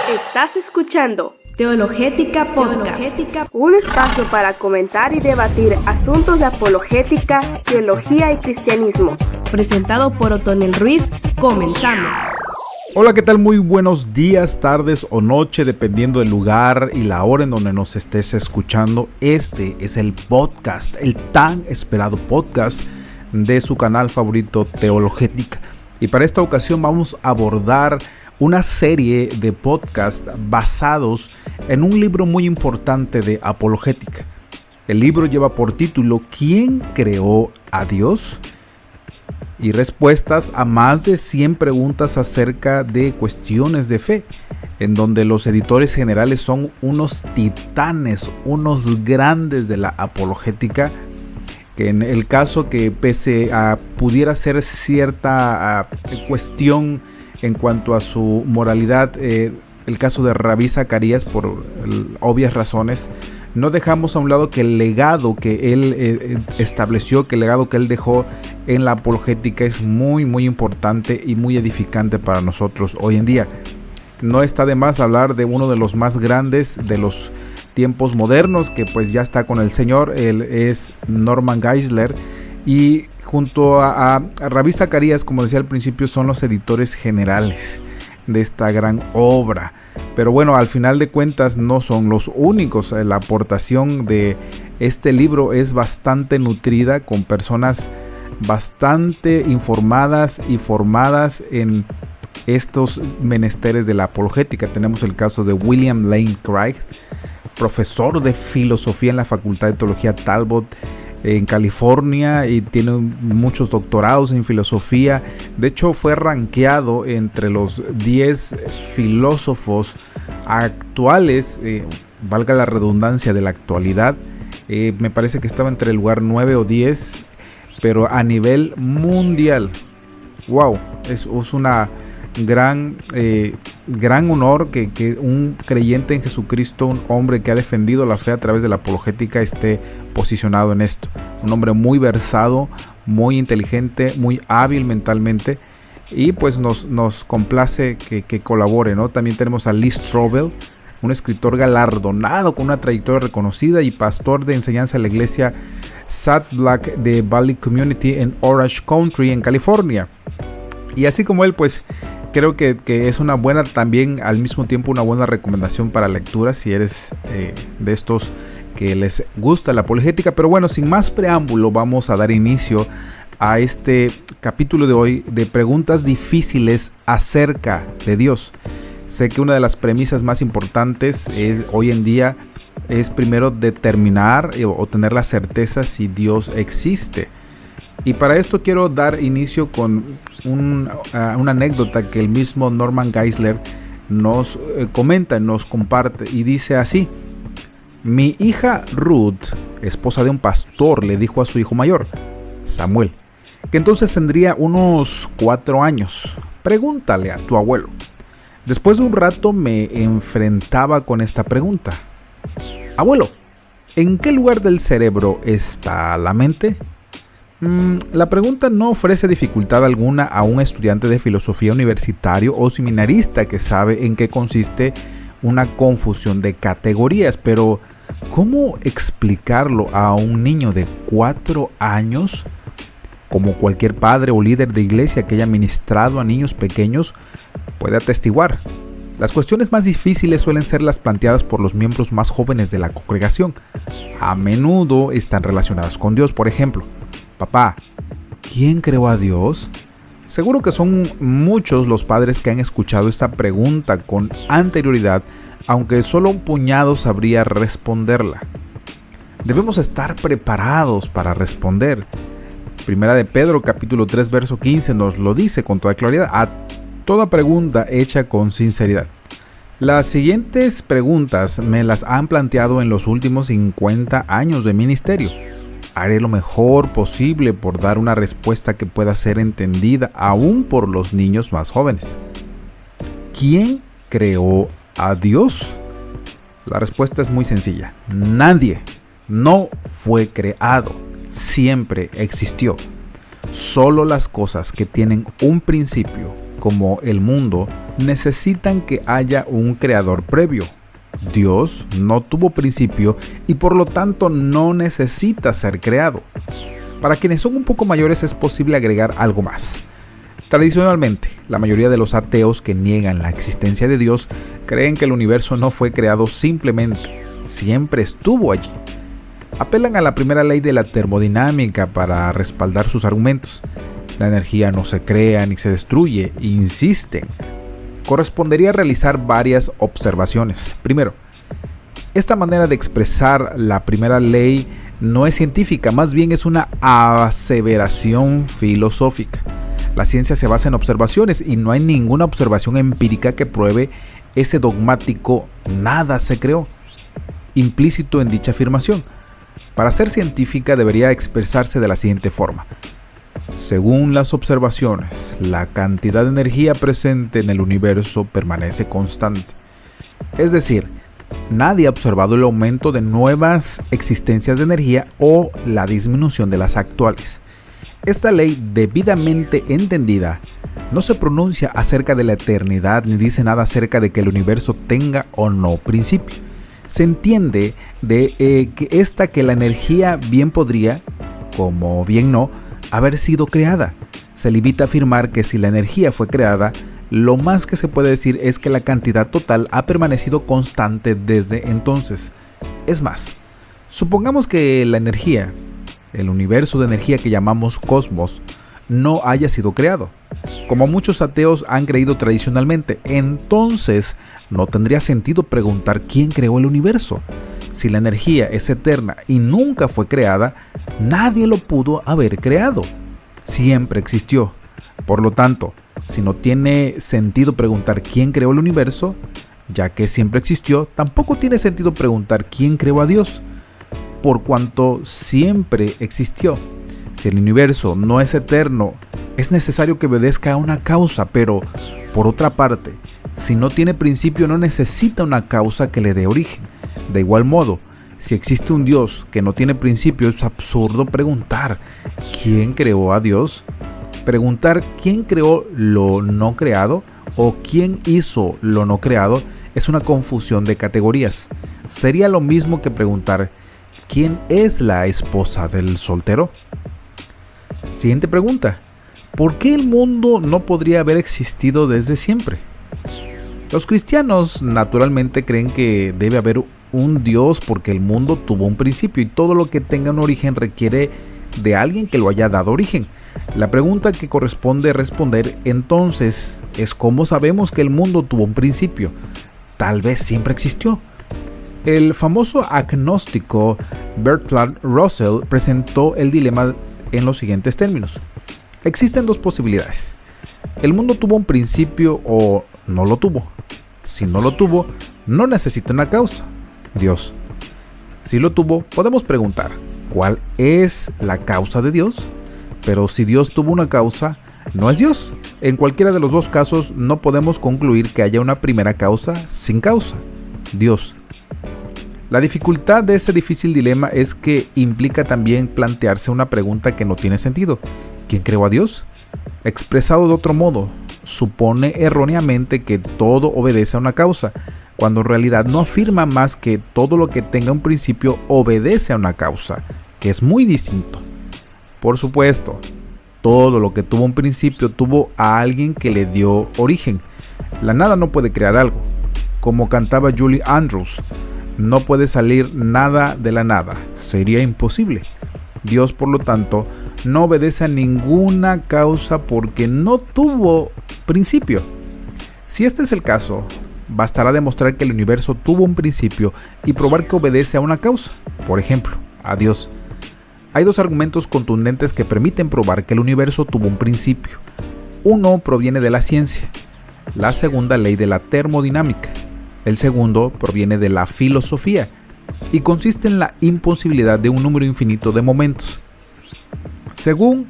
Estás escuchando Teologética Podcast, un espacio para comentar y debatir asuntos de apologética, teología y cristianismo. presentado por Otonel Ruiz. Comenzamos. Hola, ¿qué tal? Muy buenos días, tardes o noche, dependiendo del lugar y la hora en donde nos estés escuchando. Este es el podcast, el tan esperado podcast de su canal favorito Teologética. Y para esta ocasión vamos a abordar una serie de podcasts basados en un libro muy importante de apologética. El libro lleva por título ¿Quién creó a Dios? Y respuestas a más de 100 preguntas acerca de cuestiones de fe, en donde los editores generales son unos titanes, unos grandes de la apologética, que en el caso que pese a pudiera ser cierta cuestión en cuanto a su moralidad, el caso de Rabí Zacarías, por obvias razones, no dejamos a un lado que el legado que él estableció, que el legado que él dejó en la apologética es muy muy importante y muy edificante para nosotros hoy en día. No está de más hablar de uno de los más grandes de los tiempos modernos, que pues ya está con el Señor. Él es Norman Geisler, y junto a Rabí Zacarías, como decía al principio, son los editores generales de esta gran obra. Pero bueno, al final de cuentas no son los únicos. La aportación de este libro es bastante nutrida, con personas bastante informadas y formadas en estos menesteres de la apologética. Tenemos el caso de William Lane Craig, profesor de filosofía en la Facultad de Teología Talbot en California, y tiene muchos doctorados en filosofía. De hecho, fue rankeado entre los 10 filósofos actuales, valga la redundancia, de la actualidad. Me parece que estaba entre el lugar 9 o 10, pero a nivel mundial. ¡Wow! Es una gran honor que un creyente en Jesucristo, un hombre que ha defendido la fe a través de la apologética, esté posicionado en esto. Un hombre muy versado, muy inteligente, muy hábil mentalmente, y pues nos complace que colabore, ¿no? También tenemos a Lee Strobel, un escritor galardonado con una trayectoria reconocida y pastor de enseñanza en la iglesia Sad Black de Valley Community en Orange County, en California. Y así como él, pues creo que es una buena, también al mismo tiempo una buena recomendación para lectura si eres de estos que les gusta la apologética. Pero bueno, sin más preámbulo, vamos a dar inicio a este capítulo de hoy de preguntas difíciles acerca de Dios. Sé que una de las premisas más importantes hoy en día es primero determinar o tener la certeza si Dios existe. Y para esto quiero dar inicio con una anécdota que el mismo Norman Geisler nos comenta, nos comparte, y dice así: mi hija Ruth, esposa de un pastor, le dijo a su hijo mayor, Samuel, que entonces tendría unos 4 años. Pregúntale a tu abuelo. Después de un rato me enfrentaba con esta pregunta: abuelo, ¿en qué lugar del cerebro está la mente? La pregunta no ofrece dificultad alguna a un estudiante de filosofía universitario o seminarista que sabe en qué consiste una confusión de categorías, pero ¿cómo explicarlo a un niño de 4 años? Como cualquier padre o líder de iglesia que haya ministrado a niños pequeños puede atestiguar, las cuestiones más difíciles suelen ser las planteadas por los miembros más jóvenes de la congregación. A menudo están relacionadas con Dios. Por ejemplo, papá, ¿quién creó a Dios? Seguro que son muchos los padres que han escuchado esta pregunta con anterioridad, aunque solo un puñado sabría responderla. Debemos estar preparados para responder. Primera de Pedro, capítulo 3, verso 15, nos lo dice con toda claridad: a toda pregunta hecha con sinceridad. Las siguientes preguntas me las han planteado en los últimos 50 años de ministerio. Haré lo mejor posible por dar una respuesta que pueda ser entendida aún por los niños más jóvenes. ¿Quién creó a Dios? La respuesta es muy sencilla. Nadie. No fue creado. Siempre existió. Solo las cosas que tienen un principio, como el mundo, necesitan que haya un creador previo. Dios no tuvo principio y por lo tanto no necesita ser creado. Para quienes son un poco mayores es posible agregar algo más. Tradicionalmente, la mayoría de los ateos que niegan la existencia de Dios creen que el universo no fue creado simplemente, siempre estuvo allí. Apelan a la primera ley de la termodinámica para respaldar sus argumentos. La energía no se crea ni se destruye, insisten. Correspondería realizar varias observaciones. Primero, esta manera de expresar la primera ley no es científica, más bien es una aseveración filosófica. La ciencia se basa en observaciones y no hay ninguna observación empírica que pruebe ese dogmático "nada se creó" implícito en dicha afirmación. Para ser científica debería expresarse de la siguiente forma. Según las observaciones, la cantidad de energía presente en el universo permanece constante. Es decir, nadie ha observado el aumento de nuevas existencias de energía o la disminución de las actuales. Esta ley, debidamente entendida, no se pronuncia acerca de la eternidad ni dice nada acerca de que el universo tenga o no principio. Se entiende que la energía bien podría, como bien no, haber sido creada. Se limita a afirmar que si la energía fue creada, lo más que se puede decir es que la cantidad total ha permanecido constante desde entonces. Es más, supongamos que la energía, el universo de energía que llamamos cosmos, no haya sido creado, como muchos ateos han creído tradicionalmente. Entonces no tendría sentido preguntar quién creó el universo. Si la energía es eterna y nunca fue creada, nadie lo pudo haber creado. Siempre existió. Por lo tanto, si no tiene sentido preguntar quién creó el universo, ya que siempre existió, tampoco tiene sentido preguntar quién creó a Dios, por cuanto siempre existió. Si el universo no es eterno, es necesario que obedezca a una causa, pero, por otra parte, si no tiene principio, no necesita una causa que le dé origen. De igual modo, si existe un Dios que no tiene principio, es absurdo preguntar ¿quién creó a Dios? Preguntar quién creó lo no creado o quién hizo lo no creado es una confusión de categorías. Sería lo mismo que preguntar ¿quién es la esposa del soltero? Siguiente pregunta. ¿Por qué el mundo no podría haber existido desde siempre? Los cristianos naturalmente creen que debe haber un Dios porque el mundo tuvo un principio y todo lo que tenga un origen requiere de alguien que lo haya dado origen. La pregunta que corresponde responder entonces es ¿cómo sabemos que el mundo tuvo un principio? Tal vez siempre existió. El famoso agnóstico Bertrand Russell presentó el dilema en los siguientes términos. Existen dos posibilidades. El mundo tuvo un principio o no lo tuvo. Si no lo tuvo, no necesita una causa, Dios. Si lo tuvo, podemos preguntar, ¿cuál es la causa de Dios? Pero si Dios tuvo una causa, no es Dios. En cualquiera de los dos casos, no podemos concluir que haya una primera causa sin causa, Dios. La dificultad de este difícil dilema es que implica también plantearse una pregunta que no tiene sentido. ¿Quién creó a Dios? Expresado de otro modo, supone erróneamente que todo obedece a una causa, cuando en realidad no afirma más que todo lo que tenga un principio obedece a una causa, que es muy distinto. Por supuesto, todo lo que tuvo un principio tuvo a alguien que le dio origen. La nada no puede crear algo. Como cantaba Julie Andrews, no puede salir nada de la nada, sería imposible. Dios, por lo tanto, no obedece a ninguna causa porque no tuvo principio. Si este es el caso, bastará demostrar que el universo tuvo un principio y probar que obedece a una causa, por ejemplo, a Dios. Hay dos argumentos contundentes que permiten probar que el universo tuvo un principio. Uno proviene de la ciencia, la segunda ley de la termodinámica. El segundo proviene de la filosofía y consiste en la imposibilidad de un número infinito de momentos. Según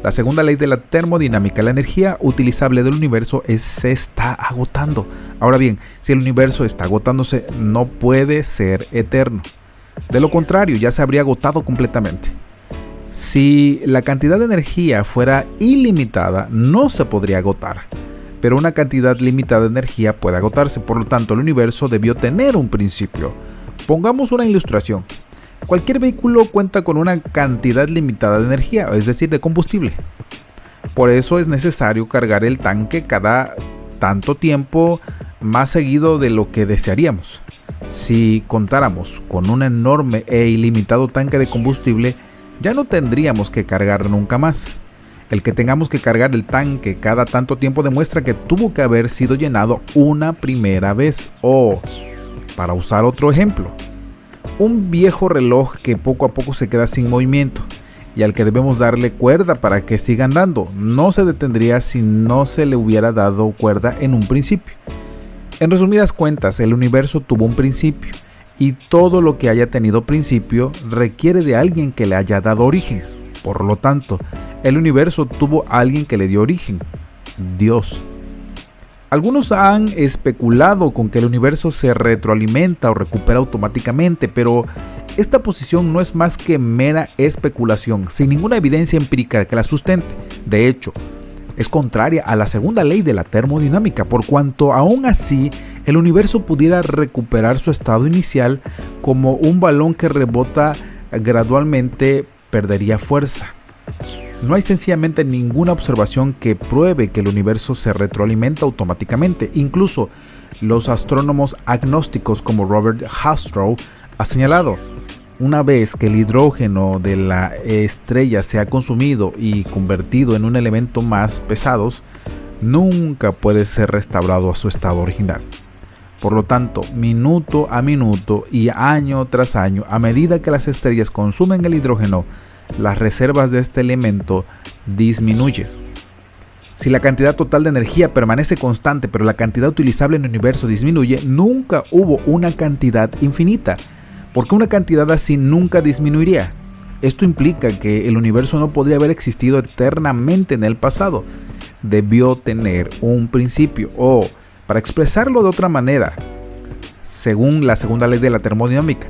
la segunda ley de la termodinámica, la energía utilizable del universo se está agotando. Ahora bien, si el universo está agotándose, no puede ser eterno. De lo contrario, ya se habría agotado completamente. Si la cantidad de energía fuera ilimitada, no se podría agotar. pero una cantidad limitada de energía puede agotarse, por lo tanto el universo debió tener un principio. Pongamos una ilustración. Cualquier vehículo cuenta con una cantidad limitada de energía, es decir, de combustible. Por eso es necesario cargar el tanque cada tanto tiempo, más seguido de lo que desearíamos. Si contáramos con un enorme e ilimitado tanque de combustible, ya no tendríamos que cargar nunca más. El que tengamos que cargar el tanque cada tanto tiempo demuestra que tuvo que haber sido llenado una primera vez. O, para usar otro ejemplo, un viejo reloj que poco a poco se queda sin movimiento y al que debemos darle cuerda para que siga andando. No se detendría si no se le hubiera dado cuerda en un principio. En resumidas cuentas, el universo tuvo un principio y todo lo que haya tenido principio requiere de alguien que le haya dado origen. Por lo tanto, el universo tuvo a alguien que le dio origen, Dios. Algunos han especulado con que el universo se retroalimenta o recupera automáticamente, pero esta posición no es más que mera especulación, sin ninguna evidencia empírica que la sustente. De hecho, es contraria a la segunda ley de la termodinámica, por cuanto aún así el universo pudiera recuperar su estado inicial como un balón que rebota gradualmente perdería fuerza. No hay sencillamente ninguna observación que pruebe que el universo se retroalimenta automáticamente. Incluso los astrónomos agnósticos como Robert Jastrow ha señalado, una vez que el hidrógeno de la estrella se ha consumido y convertido en un elemento más pesado, nunca puede ser restaurado a su estado original. Por lo tanto, minuto a minuto y año tras año, a medida que las estrellas consumen el hidrógeno, las reservas de este elemento disminuyen. Si la cantidad total de energía permanece constante, pero la cantidad utilizable en el universo disminuye, nunca hubo una cantidad infinita, porque una cantidad así nunca disminuiría. Esto implica que el universo no podría haber existido eternamente en el pasado. Debió tener un principio, o, para expresarlo de otra manera, según la segunda ley de la termodinámica,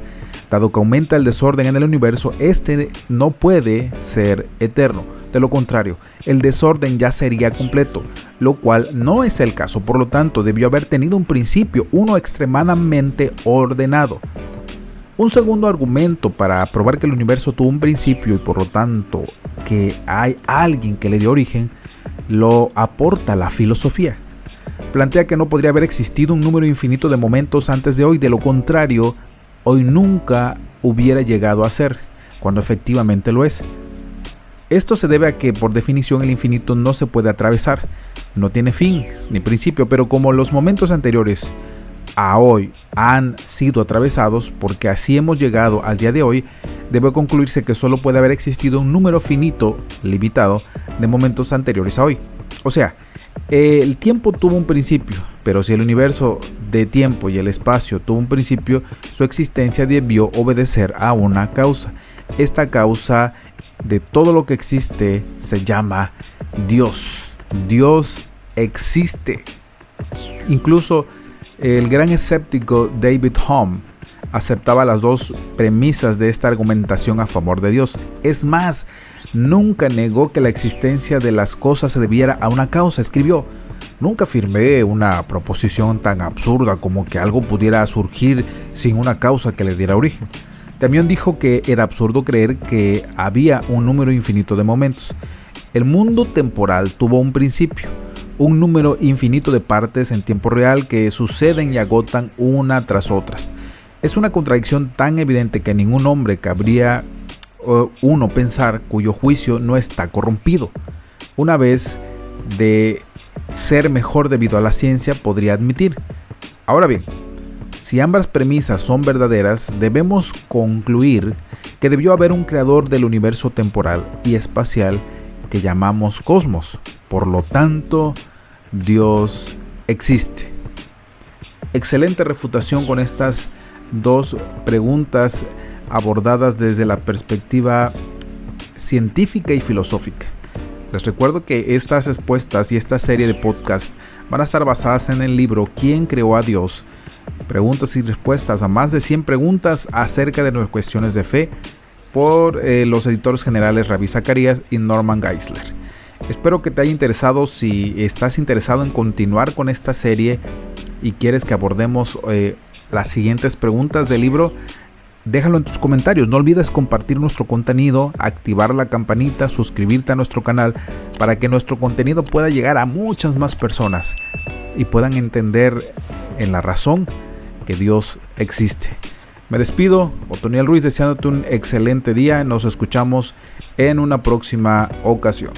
dado que aumenta el desorden en el universo, este no puede ser eterno. De lo contrario, el desorden ya sería completo, lo cual no es el caso. Por lo tanto, debió haber tenido un principio, uno extremadamente ordenado. Un segundo argumento para probar que el universo tuvo un principio y por lo tanto que hay alguien que le dio origen, lo aporta la filosofía. Plantea que no podría haber existido un número infinito de momentos antes de hoy, de lo contrario, hoy nunca hubiera llegado a ser, cuando efectivamente lo es. Esto se debe a que, por definición, el infinito no se puede atravesar, no tiene fin ni principio, pero como los momentos anteriores a hoy han sido atravesados, porque así hemos llegado al día de hoy, debe concluirse que solo puede haber existido un número finito, limitado, de momentos anteriores a hoy. O sea, el tiempo tuvo un principio, pero si el universo de tiempo y el espacio tuvo un principio, su existencia debió obedecer a una causa. Esta causa de todo lo que existe se llama Dios. Dios existe. Incluso el gran escéptico David Hume aceptaba las dos premisas de esta argumentación a favor de Dios. Es más, nunca negó que la existencia de las cosas se debiera a una causa. Escribió: nunca afirmé una proposición tan absurda como que algo pudiera surgir sin una causa que le diera origen. También dijo que era absurdo creer que había un número infinito de momentos. El mundo temporal tuvo un principio, un número infinito de partes en tiempo real que suceden y agotan una tras otras. Es una contradicción tan evidente que a ningún hombre cabría uno pensar cuyo juicio no está corrompido. Una vez de ser mejor debido a la ciencia podría admitir. Ahora bien, si ambas premisas son verdaderas, debemos concluir que debió haber un creador del universo temporal y espacial que llamamos cosmos. Por lo tanto, Dios existe. Excelente refutación con estas dos preguntas abordadas desde la perspectiva científica y filosófica. Les recuerdo que estas respuestas y esta serie de podcasts van a estar basadas en el libro ¿Quién creó a Dios? Preguntas y respuestas a más de 100 preguntas acerca de nuestras cuestiones de fe por los editores generales Ravi Zacharias y Norman Geisler. Espero que te haya interesado. Si estás interesado en continuar con esta serie y quieres que abordemos las siguientes preguntas del libro, déjalo en tus comentarios. No olvides compartir nuestro contenido, activar la campanita, suscribirte a nuestro canal para que nuestro contenido pueda llegar a muchas más personas y puedan entender en la razón que Dios existe. Me despido, Otoniel Ruiz, deseándote un excelente día. Nos escuchamos en una próxima ocasión.